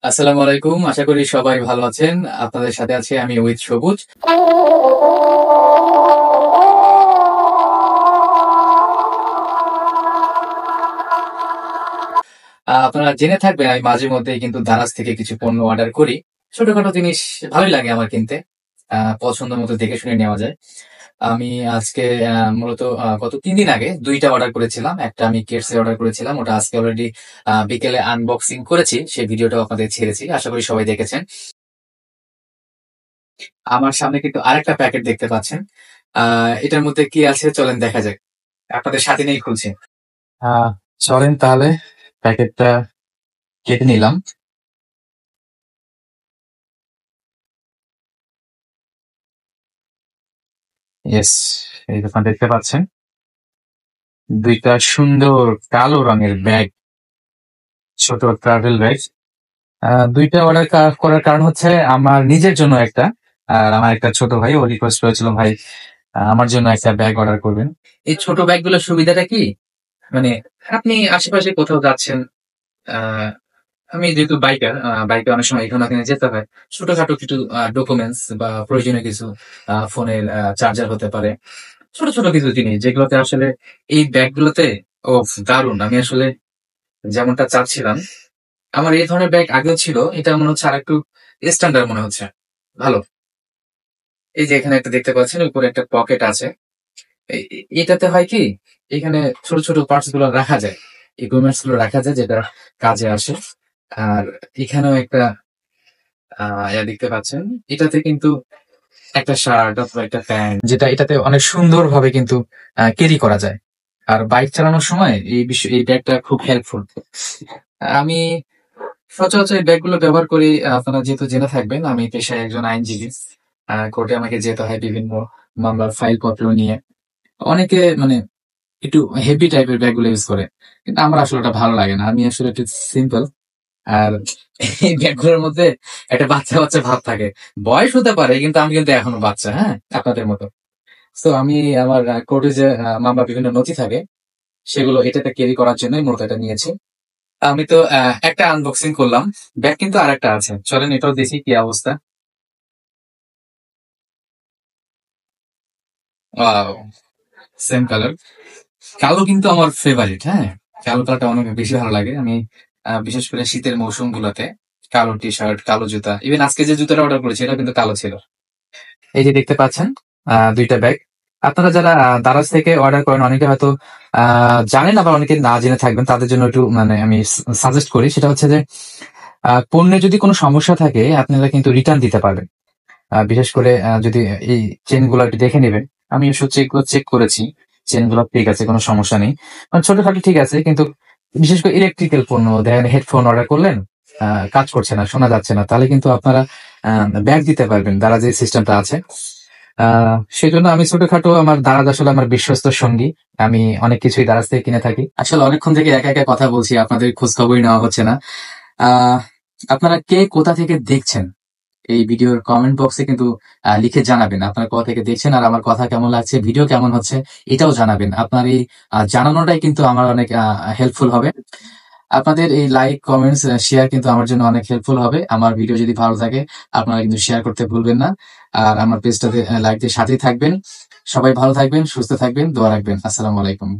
আসসালামু আলাইকুম। আশা করি সবাই ভালো আছেন। আপনাদের সাথে আছি আমি উইথ সবুজ। আপনারা জেনে থাকবেন আমি মাঝে মধ্যেই কিন্তু দারাজ থেকে কিছু পণ্য অর্ডার করি। ছোটখাটো জিনিস ভালোই লাগে আমার কিনতে। পছন্দ মতো দেখে শুনে নেওয়া যায়। আমি আজকে মূলত গত ৩ দিন আগে ২ টা অর্ডার করেছিলাম। একটা আমি কেডস এর অর্ডার করেছিলাম। ওটা আজকে অলরেডি বিকেলে আনবক্সিং করেছি। সেই ভিডিওটাও আপনাদের ছেড়েছি। আশা করি সবাই দেখেছেন। আমার সামনে কিন্তু আরেকটা প্যাকেট দেখতে পাচ্ছেন। এটার মধ্যে কি আছে চলেন দেখা যাক। আপনাদের সাথে নিয়েই খুলছি। আহ চলেন তাহলে প্যাকেটটা কেটে নিলাম। ইয়েস, এই যে আপনারা দেখতে পাচ্ছেন ২ টা সুন্দর কালো রঙের ব্যাগ, ছোট ট্রাভেল ব্যাগ। ২ টা অর্ডার করার কারণ হচ্ছে আমার নিজের জন্য একটা, আর আমার একটা ছোট ভাই ও রিকোয়েস্ট করেছিল, ভাই আমার জন্য একটা ব্যাগ অর্ডার করবেন। এই ছোট ব্যাগগুলোর সুবিধাটা কি? মানে আপনি আশেপাশে কোথাও যাচ্ছেন, আহ আমি যেহেতু বাইকার, বাইকে অনেক সময় এখানে ওখানে যেতে হয়। ছোটখাটো কিছু ডকুমেন্টস বা প্রয়োজনীয় কিছু ফোনের চার্জার হতে পারে। ছোট, ছোট কিছু জিনিস যেগুলোতে আসলে এই ব্যাগগুলোতে দারুণ! আমি আসলে যেমনটা চাচ্ছিলাম। আমার এই ধরনের ব্যাগ আগেও ছিল। এটা মনে হচ্ছে আরেকটু স্ট্যান্ডার্ড মনে হচ্ছে। ভালো। এই যে এখানে একটা দেখতে পাচ্ছেন উপরে একটা পকেট আছে। এটাতে হয় কি? এখানে ছোট, ছোট পার্টস গুলো রাখা যায়। ইকুইপমেন্টস গুলো রাখা যায় যেটা কাজে আসে। আর এখানেও একটা দেখতে পাচ্ছেন। এটাতে কিন্তু একটা শার্ট অথবা একটা প্যান্ট যেটা এটাতে অনেক সুন্দরভাবে কিন্তু ক্যারি করা যায়। আর বাইক চালানোর সময় এই ব্যাগটা খুব হেল্পফুল। আমি সচরাচর এই ব্যাগগুলো ব্যবহার করি। আপনারা যেহেতু জেনে থাকবেন আমি পেশায় একজন আইনজীবী। কোর্টে আমাকে যেতে হয় বিভিন্ন মামলার ফাইলপত্র নিয়ে। অনেকে মানে একটু হেভি টাইপের ব্যাগগুলো ইউজ করে। কিন্তু আমার আসলে ওটা ভালো লাগে না। আমি আসলে একটু সিম্পল। আর এই ব্যাগগুলোর মধ্যে একটা বাচ্চা, বাচ্চা ভাব থাকে। বয়স হতে পারে কিন্তু আমি কিন্তু এখনো বাচ্চা, হ্যাঁ? আপনাদের মতো। সো আমি আমার কোর্টে যে মামলা বিভিন্ন নথি থাকে সেগুলো এটাতে ক্যারি করার জন্যই মূলত এটা নিয়েছি। আমি তো একটা আনবক্সিং করলাম। ব্যাগ কিন্তু আরেকটা আছে। চলেন এটাও দেখি কি অবস্থা। ওয়াও! Same colour. কালো কিন্তু আমার ফেভারিট, হ্যাঁ? কালো কালারটা অনেক বেশি ভালো লাগে। আমি বিশেষ করে শীতের মৌসুমগুলোতে কালো টি-শার্ট, কালো জুতা। ইভেন আজকে যে জুতাটা অর্ডার করেছি এটা কিন্তু কালো ছিল। এই যে দেখতে পাচ্ছেন ২ টা ব্যাগ। আপনারা যারা দারাজ থেকে অর্ডার করেন অনেকে হয়তো জানেন, আবার অনেকে না জেনে থাকবেন। তাদের জন্য একটু মানে আমি সাজেস্ট করি। সেটা হচ্ছে যে পণ্যে যদি কোনো সমস্যা থাকে আপনারা কিন্তু রিটার্ন দিতে পারবেন। বিশেষ করে যদি এই চেইনগুলো একটু দেখে নিবেন। আমি অবশ্য চেক করেছি। চেইনগুলো ঠিক আছে, কোনো সমস্যা নেই। মানে ছোটখাটো ঠিক আছে, কিন্তু বিশেষ করে ইলেকট্রিক্যাল পণ্য দেখেন, হেডফোন অর্ডার করলেন, কাজ করছে না, শোনা যাচ্ছে না। তাহলে কিন্তু আপনারা ব্যাক দিতে পারবেন। দ্বারা যে সিস্টেমটা আছে। সেজন্য আমি ছোটখাটো আমার দারাজ আসলে আমার বিশ্বস্ত সঙ্গী। আমি অনেক কিছুই দারাজ থেকে কিনে থাকি। আসলে অনেকক্ষণ থেকে একা, একা কথা বলছি। আপনাদের খোঁজ খবরই নেওয়া হচ্ছে না। আহ আপনারা কে কোথা থেকে দেখছেন? এই ভিডিওর কমেন্ট বক্সে কিন্তু লিখে জানাবেন আপনারা কোথা থেকে দেখছেন, আর আমার কথা কেমন লাগছে, ভিডিও কেমন হচ্ছে এটাও জানাবেন। আপনার এই জানানোটাই কিন্তু আমার অনেক হেল্পফুল হবে। আপনাদের এই লাইক, কমেন্টস, শেয়ার কিন্তু আমার জন্য অনেক হেল্পফুল হবে। আমার ভিডিও যদি ভালো থাকে আপনারা কিন্তু শেয়ার করতে ভুলবেন না। আর আমার পেজটাতে লাইক দিয়ে সাথেই থাকবেন। সবাই ভালো থাকবেন, সুস্থ থাকবেন, দোয়া রাখবেন। আসসালামু আলাইকুম।